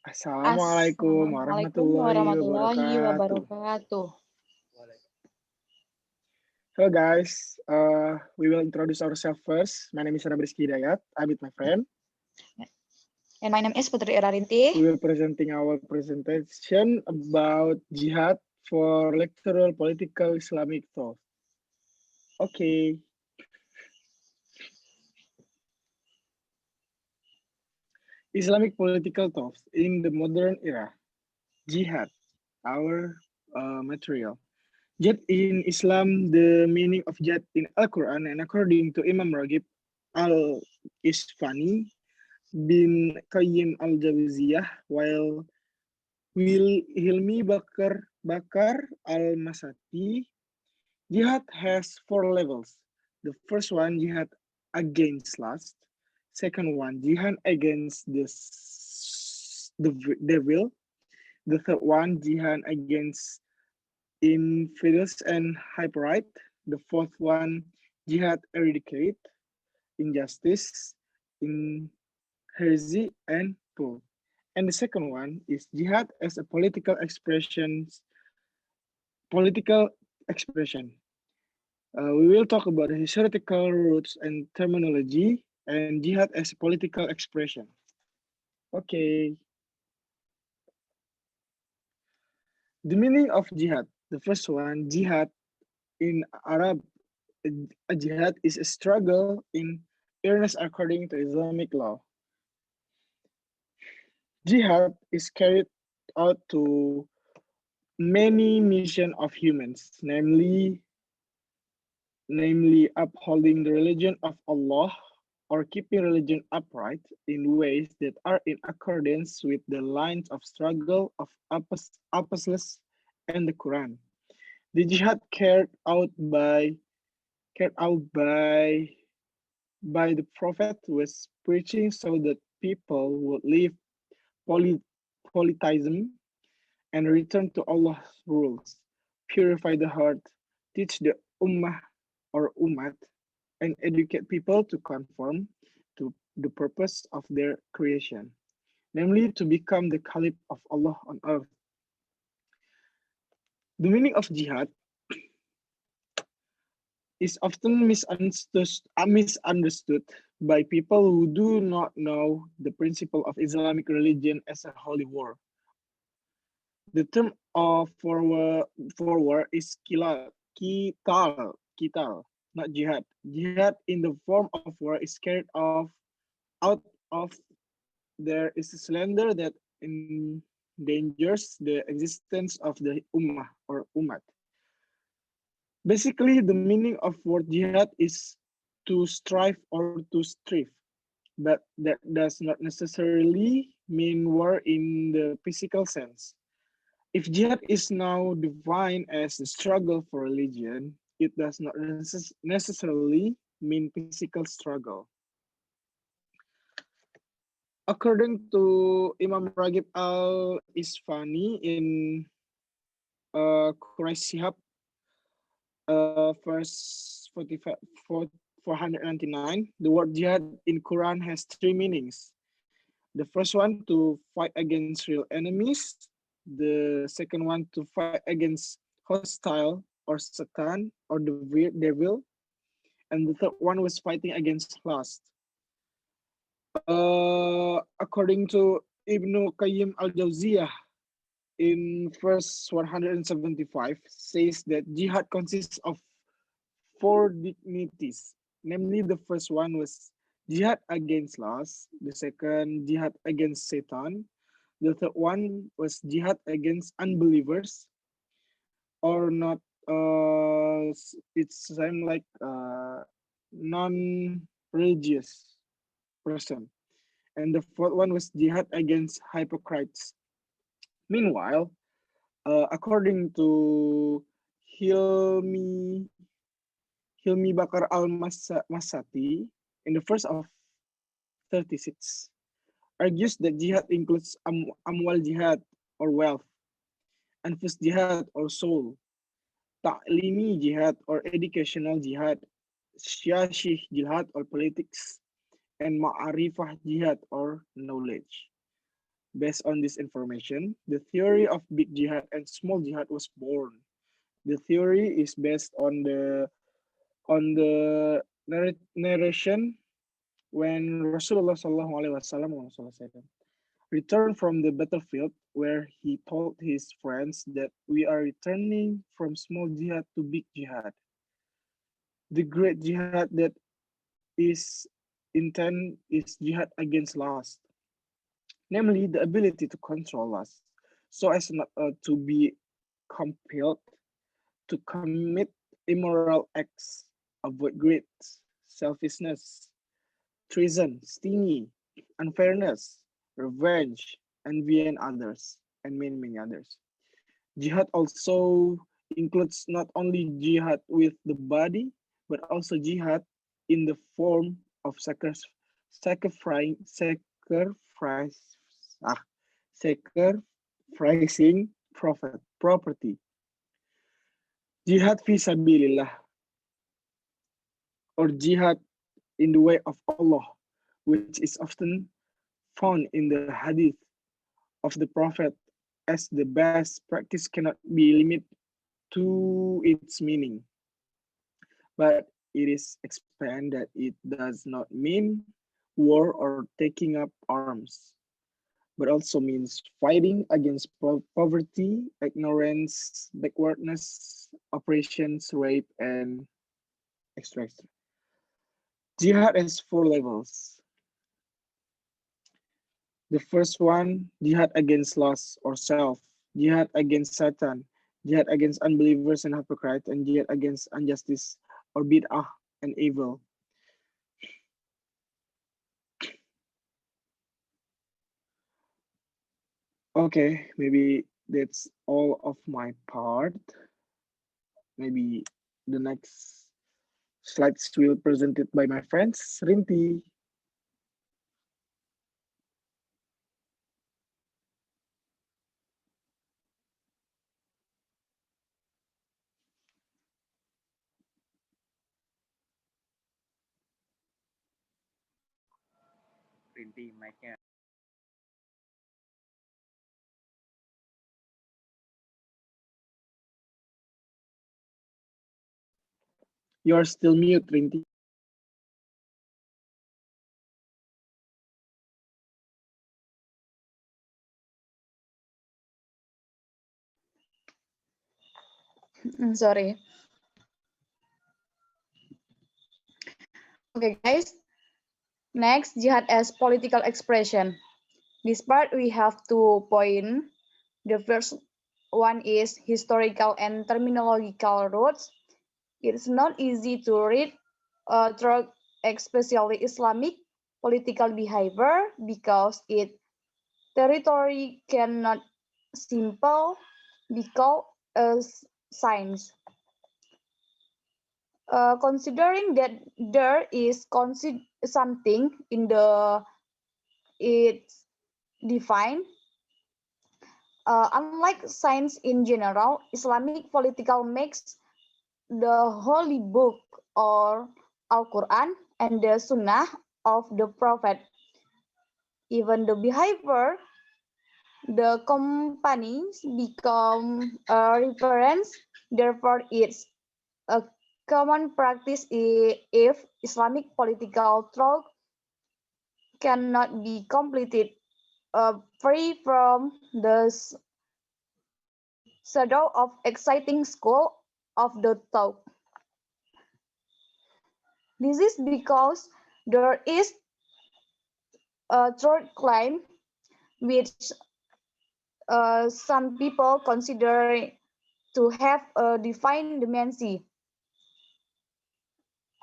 Assalamualaikum Assalamualaikum warahmatullahi warahmatullahi wabarakatuh. wabarakatuh. Hello guys, we will introduce ourselves first. My name is Rabrizky Hidayat. I'm with my friend. And my name is Putri Irarinti. We will presenting our presentation about jihad for electoral political Islamic thought. Okay. Islamic political thoughts in the modern era. Jihad, our material. Jihad in Islam, the meaning of jihad in Al-Quran and according to Imam Raghib al-Isfani bin Qayyim al-Jauziyah, while Hilmi Bakar al-Masati, jihad has four levels. The first one, jihad against lust. Second one, jihad against the devil. The third one, jihad against infidels and hyperite. The fourth one, jihad eradicate injustice in heresy and poor. And the second one is jihad as a political expression. We will talk about the historical roots and terminology and jihad as a political expression. Okay. The meaning of jihad. The first one, jihad in Arab, a jihad is a struggle in earnest according to Islamic law. Jihad is carried out to many mission of humans, namely upholding the religion of Allah or keeping religion upright in ways that are in accordance with the lines of struggle of apostles and the Quran. The jihad carried out by the Prophet was preaching so that people would leave poly, polytheism and return to Allah's rules, purify the heart, teach the ummah or ummat, and educate people to conform to the purpose of their creation, namely to become the caliph of Allah on earth. The meaning of jihad is often misunderstood by people who do not know the principle of Islamic religion as a holy war. The term for war is kital, not jihad. Jihad in the form of war is carried out of there is a slander that endangers the existence of the ummah or umat. Basically, the meaning of word jihad is to strive or to strive, but that does not necessarily mean war in the physical sense. If jihad is now defined as a struggle for religion, it does not necessarily mean physical struggle. According to Imam Raghib al-Isfani in Quraish Shihab, verse 499, the word jihad in Quran has three meanings. The first one, to fight against real enemies. The second one, to fight against hostile or Satan or the devil. And the third one was fighting against lust. According to Ibn Qayyim al-Jawziyah in verse 175 says that jihad consists of four dignities. Namely, the first one was jihad against lust. The second, jihad against Satan. The third one was jihad against unbelievers or not. It's same like non-religious person. And the fourth one was jihad against hypocrites. Meanwhile, according to Hilmi Hilmi Bakar al-Masati in the first of 36 argues that jihad includes amwal jihad or wealth, anfus jihad or soul, ta'limi jihad or educational jihad, syashih jihad or politics, and ma'arifah jihad or knowledge. Based on this information, the theory of big jihad and small jihad was born. The theory is based on the narration when Rasulullah Shallallahu Alaihi Wasallam returned from the battlefield, where he told his friends that we are returning from small jihad to big jihad. The great jihad that is intent is jihad against lust, namely the ability to control lust, so as not to be compelled to commit immoral acts, avoid greed, selfishness, treason, stingy, unfairness, revenge, envy, and others, and many, many others. Jihad also includes not only jihad with the body, but also jihad in the form of sacrifice, ah, sacrificing property. Jihad fisabilillah, or jihad in the way of Allah, which is often found in the hadith of the Prophet as the best practice cannot be limited to its meaning, but it is expanded that it does not mean war or taking up arms, but also means fighting against poverty, ignorance, backwardness, oppressions, rape, and extraction. Jihad has 4 levels. The first one, jihad against lust or self, jihad against Satan, jihad against unbelievers and hypocrites, and jihad against injustice or bid'ah and evil. Okay, maybe that's all of my part. Maybe the next slides will be presented by my friends, Rinty. Rinty, mic-nya. You are still mute, Rinty. Sorry. Okay, guys. Next, jihad as political expression. This part we have 2 points. The first one is historical and terminological roots. It's not easy to read through especially Islamic political behavior because its territory cannot simple because as science. Considering that there is something in the it's defined, unlike science in general, Islamic political makes the holy book or Al-Quran and the Sunnah of the Prophet. Even the behavior, the companies become a reference. Therefore, it's a common practice if Islamic political thought cannot be completed free from the shadow of exciting school of the thought. This is because there is a third claim which some people consider to have a defined dimension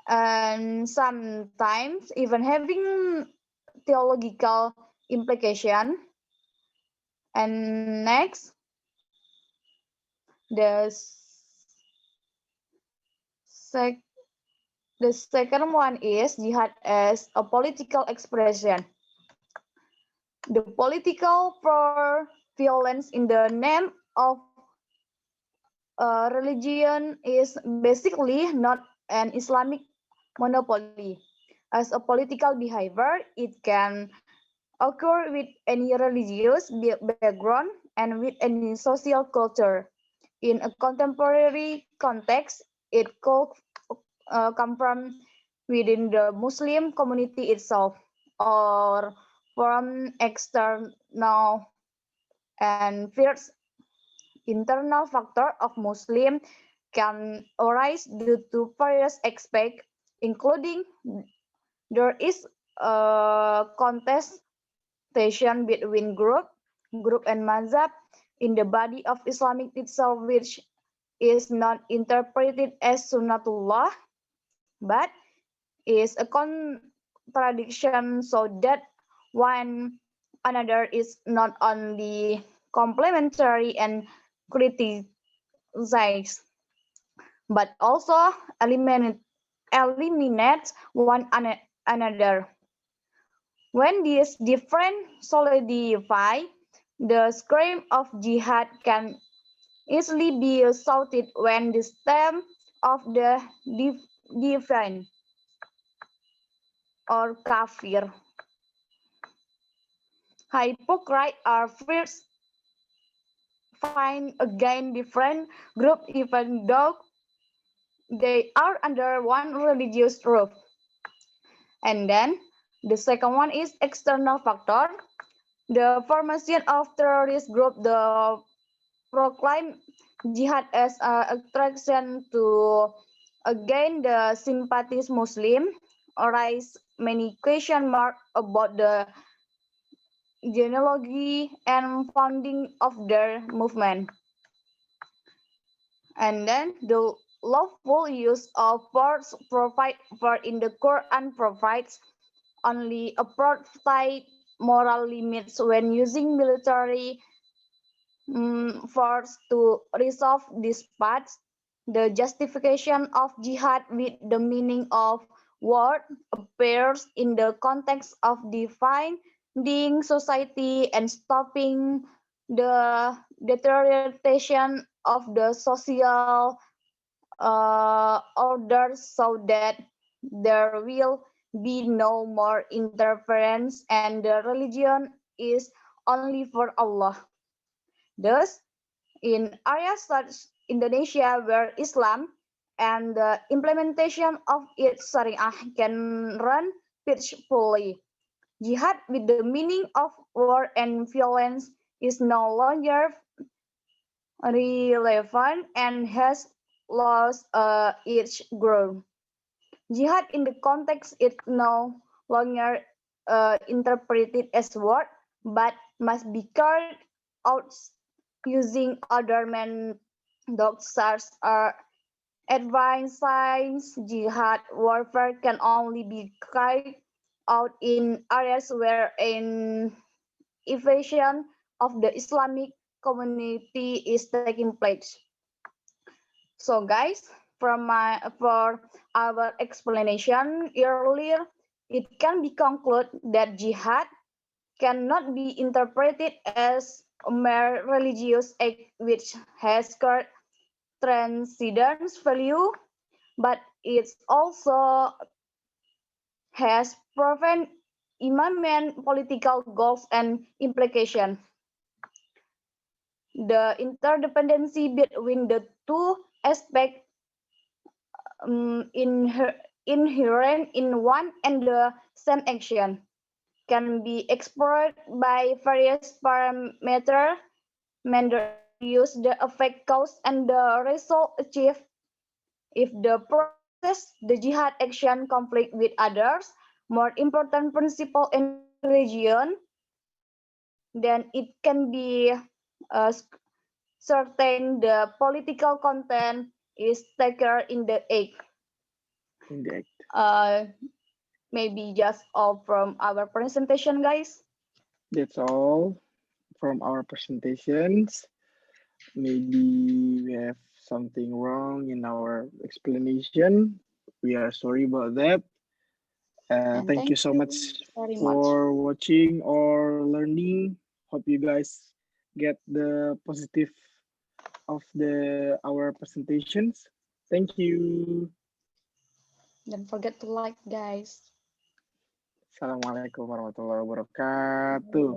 and sometimes even having theological implication. And next, the second one is jihad as a political expression. The political for violence in the name of religion is basically not an Islamic monopoly. As a political behavior, it can occur with any religious background and with any social culture. In a contemporary context, it could come from within the Muslim community itself or from external and fierce internal factor of Muslim can arise due to various aspects, including there is a contestation between group and mazhab in the body of Islamic itself, which is not interpreted as sunnatullah, but is a contradiction so that one another is not only complementary and criticized, but also eliminate one another. When these different solidify, the scream of jihad can easily be shouted when the stem of the divine or kafir. Hypocrite are first find again different group even though they are under one religious roof. And then the second one is external factor. The formation of terrorist group, the proclaim jihad as an attraction to again the sympathies Muslim, arise many question marks about the genealogy and founding of their movement. And then the lawful use of force provide for in the Quran provides only apartheid moral limits when using military force to resolve disputes. The justification of jihad with the meaning of war appears in the context of defining society and stopping the deterioration of the social order so that there will be no more interference and the religion is only for Allah. Thus, in areas such Indonesia where Islam and the implementation of its Sharia can run peacefully, jihad with the meaning of war and violence is no longer relevant and has lost its ground. Jihad in the context is no longer interpreted as war, but must be carried out using other methods such as advanced science. Jihad warfare can only be carried out in areas where an invasion of the Islamic community is taking place. So guys, for our explanation earlier, it can be concluded that jihad cannot be interpreted as a mere religious act which has transcendence value, but it also has proven immense political goals and implications. The interdependency between the two aspects inherent in one and the same action can be explored by various parameters use the effect cause and the result achieved. If the process the jihad action conflict with others more important principle in religion, then it can be uh, certain the political content is taken in the act. Indeed. Maybe just all from our presentation, guys. That's all from our presentations. Maybe we have something wrong in our explanation. We are sorry about that. And Thank you thank so you much very much. for watching or learning. Hope you guys get the positive of the our presentations. Thank you. Don't forget to like, guys. Assalamualaikum warahmatullahi wabarakatuh.